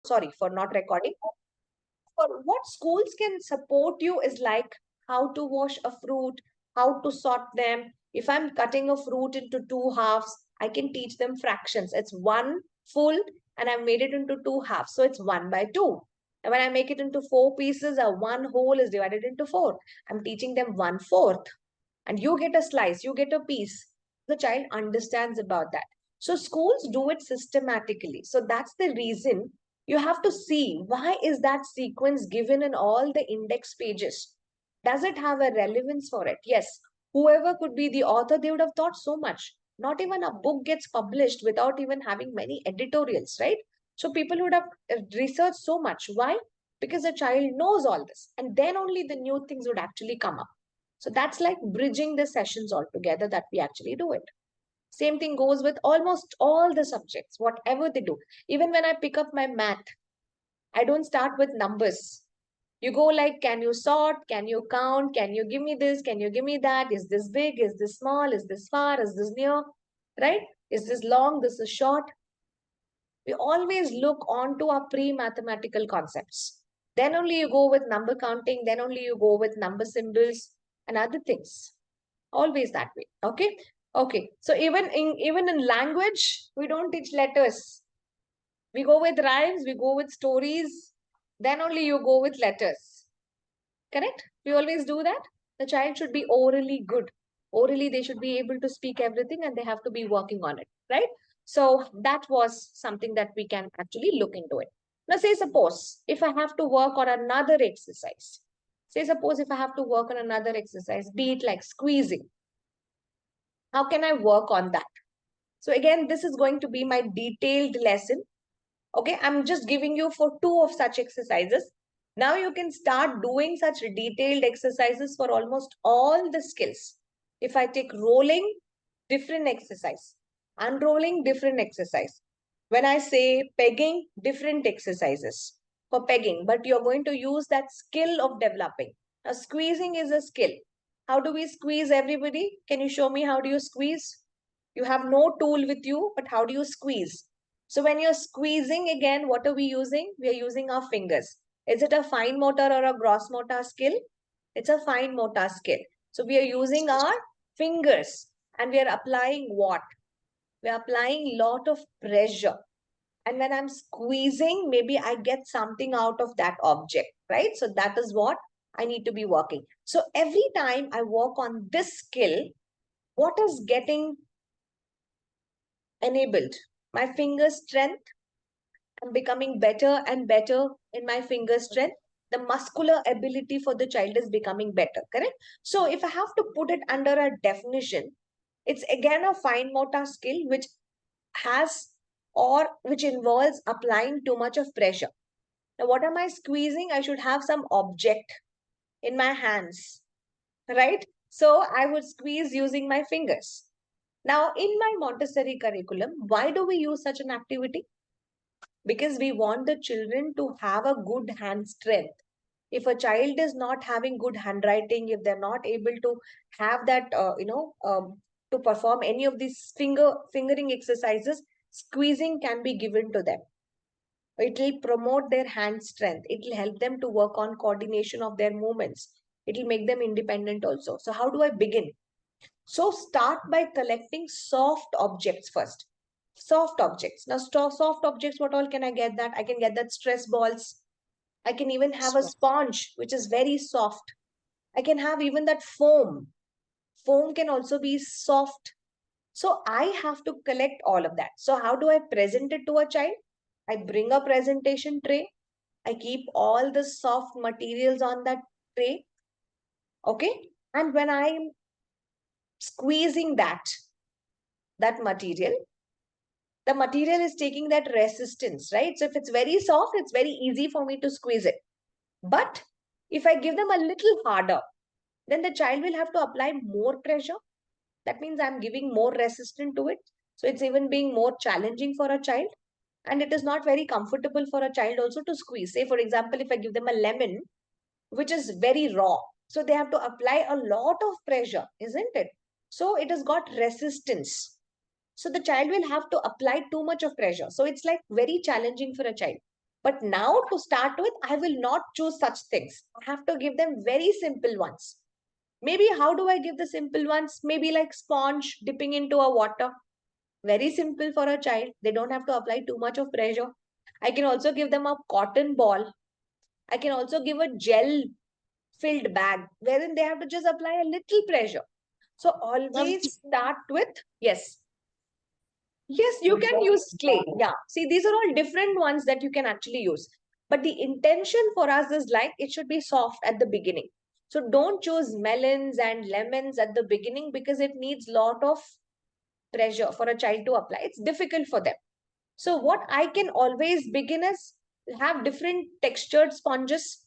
sorry for not recording. For what schools can support you is like how to wash a fruit, how to sort them. If I'm cutting a fruit into two halves, I can teach them fractions. It's one full and I've made it into two halves. So it's 1/2. And when I make it into four pieces, a one whole is divided into four. I'm teaching them 1/4. And you get a slice, you get a piece. The child understands about that. So schools do it systematically. So that's the reason you have to see why is that sequence given in all the index pages. Does it have a relevance for it? Yes. Whoever could be the author, they would have thought so much. Not even a book gets published without even having many editorials, right? So people would have researched so much. Why? Because the child knows all this. And then only the new things would actually come up. So that's like bridging the sessions all together that we actually do it. Same thing goes with almost all the subjects, whatever they do. Even when I pick up my math, I don't start with numbers. You go like, can you sort? Can you count? Can you give me this? Can you give me that? Is this big? Is this small? Is this far? Is this near? Right? Is this long? This is short? We always look on to our pre-mathematical concepts. Then only you go with number counting. Then only you go with number symbols and other things. Always that way. Okay. Okay. So even in language, we don't teach letters. We go with rhymes, we go with stories, then only you go with letters. Correct? We always do that. The child should be orally good. Orally, they should be able to speak everything and they have to be working on it. Right? So that was something that we can actually look into it. Now, say suppose if I have to work on another exercise. Say suppose if I have to work on another exercise, be it like squeezing. How can I work on that? So again, this is going to be my detailed lesson. Okay, I'm just giving you for two of such exercises. Now you can start doing such detailed exercises for almost all the skills. If I take rolling, different exercise. Unrolling, different exercise. When I say pegging, different exercises for pegging, but you're going to use that skill of developing. Now, squeezing is a skill. How do we squeeze everybody? Can you show me how do you squeeze? You have no tool with you, but how do you squeeze? So when you're squeezing again, what are we using? We are using our fingers. Is it a fine motor or a gross motor skill? It's a fine motor skill. So we are using our fingers and we are applying what? We are applying lot of pressure. And when I'm squeezing, maybe I get something out of that object, right? So that is what I need to be working. So every time I work on this skill, what is getting enabled? My finger strength. I'm becoming better and better in my finger strength. The muscular ability for the child is becoming better, correct? So if I have to put it under a definition, it's again a fine motor skill which has or which involves applying too much of pressure. Now, what am I squeezing? I should have some object in my hands, right? So I would squeeze using my fingers. Now, in my Montessori curriculum, why do we use such an activity? Because we want the children to have a good hand strength. If a child is not having good handwriting, if they're not able to have that, to perform any of these fingering exercises, squeezing can be given to them. It will promote their hand strength. It will help them to work on coordination of their movements. It will make them independent also. So how do I begin? So start by collecting soft objects first. Soft objects. Now, soft objects, what all can I get that? I can get that stress balls. I can even have a sponge, which is very soft. I can have even that foam. Foam can also be soft. So I have to collect all of that. So how do I present it to a child? I bring a presentation tray. I keep all the soft materials on that tray. Okay. And when I'm squeezing that material, the material is taking that resistance, right? So if it's very soft, it's very easy for me to squeeze it. But if I give them a little harder, then the child will have to apply more pressure. That means I'm giving more resistance to it. So it's even being more challenging for a child. And it is not very comfortable for a child also to squeeze. Say, for example, if I give them a lemon, which is very raw, so they have to apply a lot of pressure, isn't it? So it has got resistance. So the child will have to apply too much of pressure. So it's like very challenging for a child. But now to start with, I will not choose such things. I have to give them very simple ones. Maybe how do I give the simple ones? Maybe like sponge dipping into a water. Very simple for a child. They don't have to apply too much of pressure. I can also give them a cotton ball. I can also give a gel filled bag wherein they have to just apply a little pressure. So Ma'am, always start with, yes. Yes, you can use clay. Yeah. See, these are all different ones that you can actually use. But the intention for us is like it should be soft at the beginning. So don't choose melons and lemons at the beginning because it needs lot of pressure for a child to apply. It's difficult for them. So what I can always begin is have different textured sponges.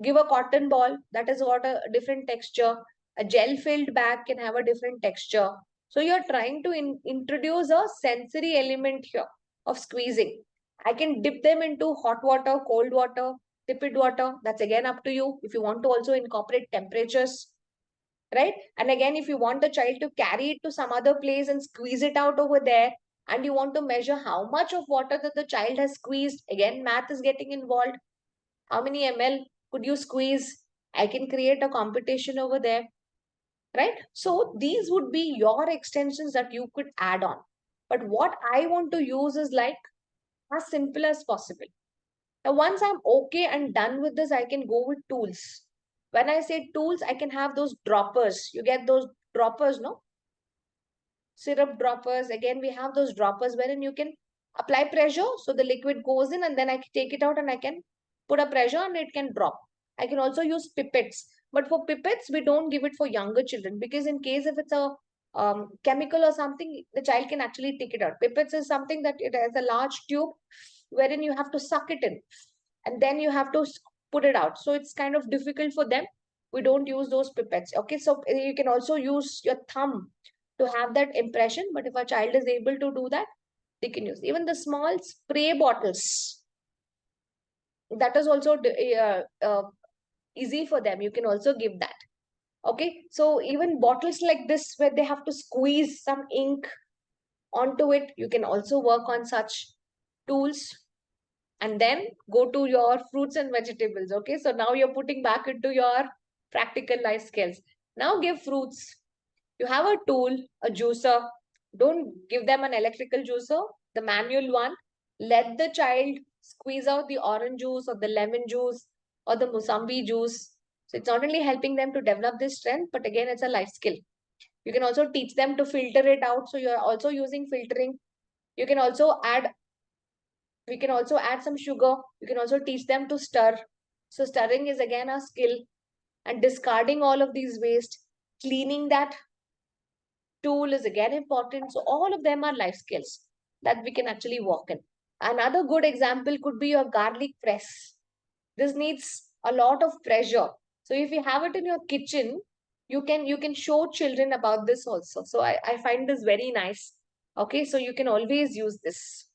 Give a cotton ball that has got a different texture. A gel filled bag can have a different texture. So you're trying to introduce a sensory element here of squeezing. I can dip them into hot water, cold water, tepid water. That's again up to you. If you want to also incorporate temperatures, right? And again, if you want the child to carry it to some other place and squeeze it out over there, and you want to measure how much of water that the child has squeezed, again, math is getting involved. How many ml could you squeeze? I can create a competition over there, right? So these would be your extensions that you could add on. But what I want to use is like as simple as possible. Now, once I'm okay and done with this, I can go with tools. When I say tools, I can have those droppers. You get those droppers, no? Syrup droppers. Again, we have those droppers wherein you can apply pressure. So the liquid goes in and then I can take it out and I can put a pressure and it can drop. I can also use pipettes. But for pipettes, we don't give it for younger children because in case if it's a chemical or something, the child can actually take it out. Pipettes is something that it has a large tube wherein you have to suck it in and then you have to put it out. So it's kind of difficult for them. We don't use those pipettes. Okay, so you can also use your thumb to have that impression. But if a child is able to do that, they can use even the small spray bottles. That is also easy for them. You can also give that. Okay, so even bottles like this where they have to squeeze some ink onto it, you can also work on such tools and then go to your fruits and vegetables. Okay, so now you're putting back into your practical life skills. Now give fruits. You have a tool, a juicer. Don't give them an electrical juicer, the manual one. Let the child squeeze out the orange juice or the lemon juice or the musambi juice. So it's not only helping them to develop this strength, but again, it's a life skill. You can also teach them to filter it out. So you're also using filtering. You can also add we can also add some sugar. You can also teach them to stir. So stirring is again a skill, and discarding all of these waste, cleaning that tool is again important. So all of them are life skills that we can actually work in. Another good example could be your garlic press. This needs a lot of pressure. So if you have it in your kitchen, you can show children about this also. So I find this very nice. Okay, so you can always use this.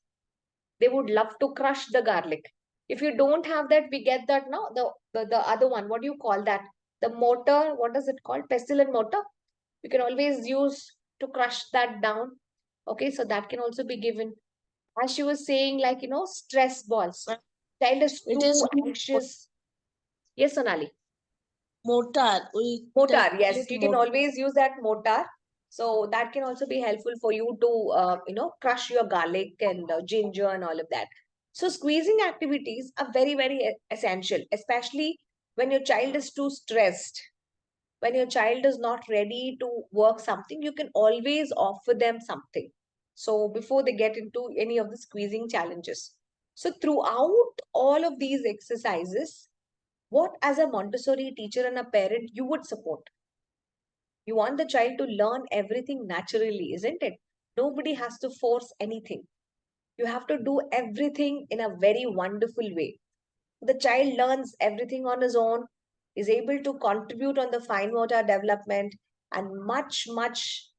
They would love to crush the garlic. If you don't have that, we get that now. The other one, what do you call that? The mortar, what is it called? Pestle and mortar. You can always use to crush that down. Okay, so that can also be given. As she was saying, like, stress balls. ma'am, Child is it too is anxious. Yes, Sonali. mortar. We tell Mortar, yes, it you can mortar. always use that mortar. So that can also be helpful for you to, crush your garlic and ginger and all of that. So squeezing activities are very, very essential, especially when your child is too stressed. When your child is not ready to work something, you can always offer them something. So before they get into any of the squeezing challenges. So throughout all of these exercises, what as a Montessori teacher and a parent you would support? You want the child to learn everything naturally, isn't it? Nobody has to force anything. You have to do everything in a very wonderful way. The child learns everything on his own, is able to contribute on the fine motor development, and much, much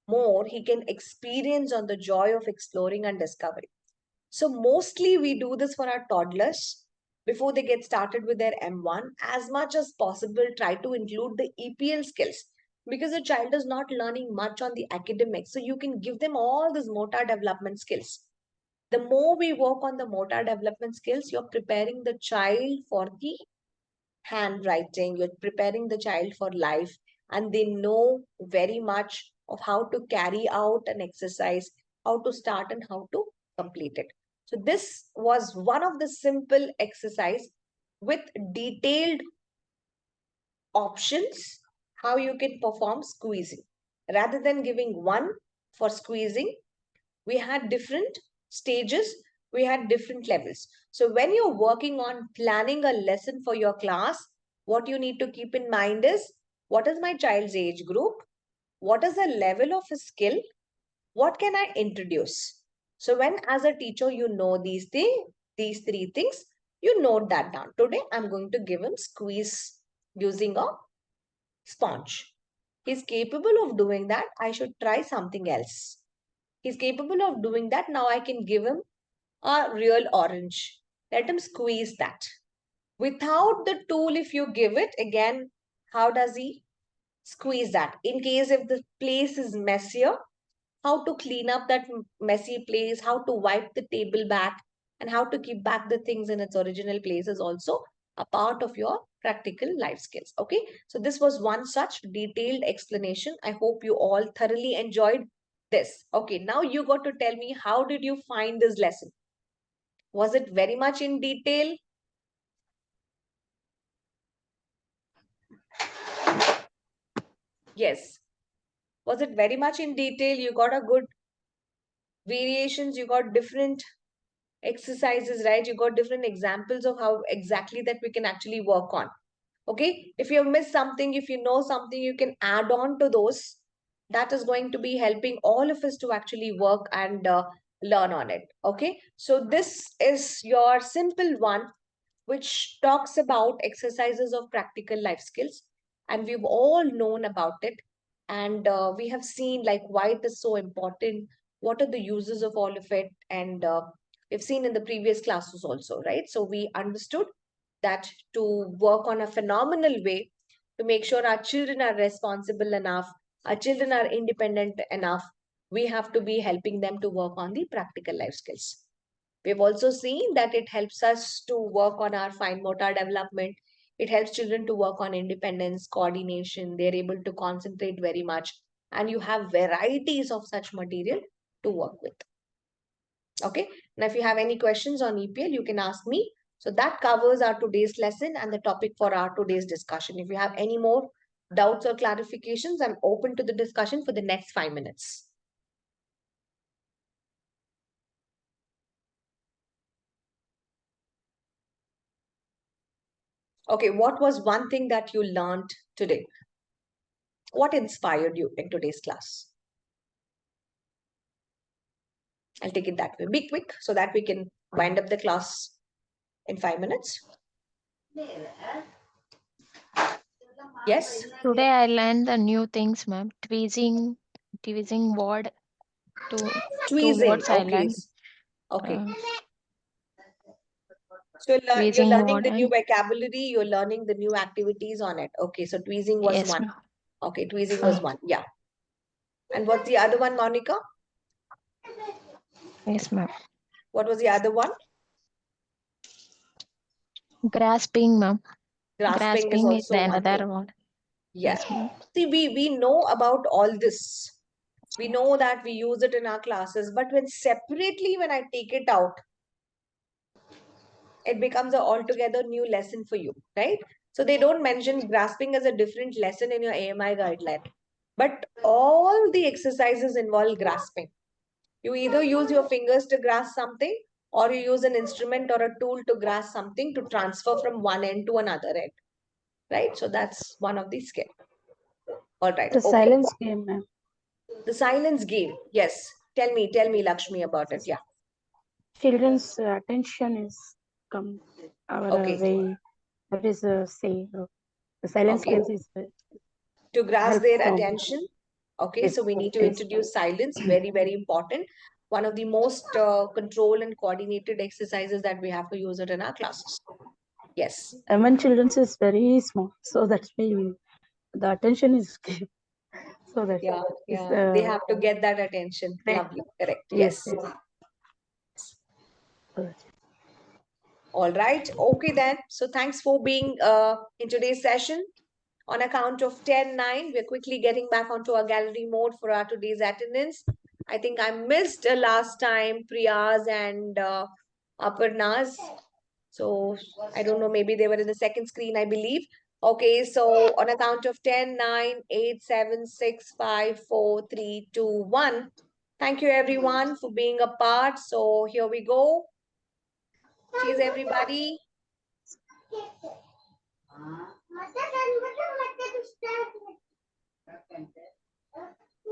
more he can experience on the joy of exploring and discovery. So mostly we do this for our toddlers before they get started with their M1. As much as possible, try to include the EPL skills because the child is not learning much on the academics. So you can give them all these motor development skills. The more we work on the motor development skills, you're preparing the child for the handwriting, you're preparing the child for life, and they know very much of how to carry out an exercise, how to start and how to complete it. So this was one of the simple exercise with detailed options how you can perform squeezing. Rather than giving one for squeezing, we had different stages, we had different levels. So when you're working on planning a lesson for your class, what you need to keep in mind is, what is my child's age group? What is the level of his skill? What can I introduce? So when as a teacher, you know these things, these three things, you note that down. Today, I'm going to give him squeeze using a sponge. He's capable of doing that. I should try something else. He's capable of doing that. Now I can give him a real orange. Let him squeeze that. Without the tool, if you give it, again, how does he squeeze that? In case if the place is messier, how to clean up that messy place, how to wipe the table back, and how to keep back the things in its original place is also a part of your practical life skills. Okay, so this was one such detailed explanation. I hope you all thoroughly enjoyed this. Okay, now you got to tell me, how did you find this lesson? Was it very much in detail? Yes. Was it very much in detail? You got a good variations, you got different exercises, right? You got different examples of how exactly that we can actually work on. Okay, if you have missed something, if you know something, you can add on to those. That is going to be helping all of us to actually work and learn on it. Okay, so this is your simple one which talks about exercises of practical life skills, and we've all known about it, and we have seen like why it is so important, what are the uses of all of it, and we've seen in the previous classes also, right? So we understood that to work on a phenomenal way, to make sure our children are responsible enough, our children are independent enough, we have to be helping them to work on the practical life skills. We've also seen that it helps us to work on our fine motor development. It helps children to work on independence, coordination. They're able to concentrate very much. And you have varieties of such material to work with. Okay. Now, if you have any questions on EPL, you can ask me. So that covers our today's lesson and the topic for our today's discussion. If you have any more doubts or clarifications, I'm open to the discussion for the next 5 minutes. Okay, what was one thing that you learned today? What inspired you in today's class? I'll take it that way. Be quick so that we can wind up the class in 5 minutes. Yes? Today I learned the new things, ma'am. Tweezing word to two Tweezing. words I Okay. learned. Okay. Uh, So you're tweezing learning word the new and vocabulary, you're learning the new activities on it. Okay, so tweezing was yes, one. ma'am. Okay, tweezing was one. Yeah. And what's the other one, Monica? Yes, ma'am. What was the other one? Grasping, ma'am. Grasping is Grasping is also one thing. another word. Yeah. Yes, ma'am. See, we know about all this. We know that we use it in our classes, but when separately, when I take it out, it becomes a altogether new lesson for you, right? So they don't mention grasping as a different lesson in your AMI guideline. But all the exercises involve grasping. You either use your fingers to grasp something, or you use an instrument or a tool to grasp something to transfer from one end to another end, right? So that's one of the skill. All right, The okay. silence game, ma'am. The silence game. Yes. Tell me, Lakshmi, about it. Yeah. Children's attention is come our Okay. way. That is say the silence Okay. skills is To grasp help their from attention. Okay, yes so we need to yes introduce silence. Very, very important. One of the most control and coordinated exercises that we have to use it in our classes. Yes. when children's is very small, so that's why the attention is so that Yeah, is yeah. They have to get that attention. play. Lovely. Correct. Yes, Yes. yes. All right. Okay, then. So thanks for being in today's session. On account of 10, 9, we're quickly getting back onto our gallery mode for our today's attendance. I think I missed last time Priya's and Aparna's. So I don't know, maybe they were in the second screen, I believe. Okay, so on account of 10, 9, 8, 7, 6, 5, 4, 3, 2, 1. Thank you everyone for being a part. So here we go. Cheers, everybody.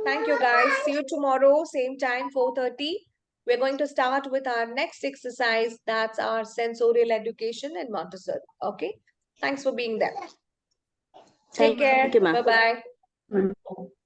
Thank you, guys. See you tomorrow, same time, 4:30. We're going to start with our next exercise. That's our sensorial education and Montessori. Okay. Thanks for being there. Take care. Thank you, ma'am. Bye-bye. Mm.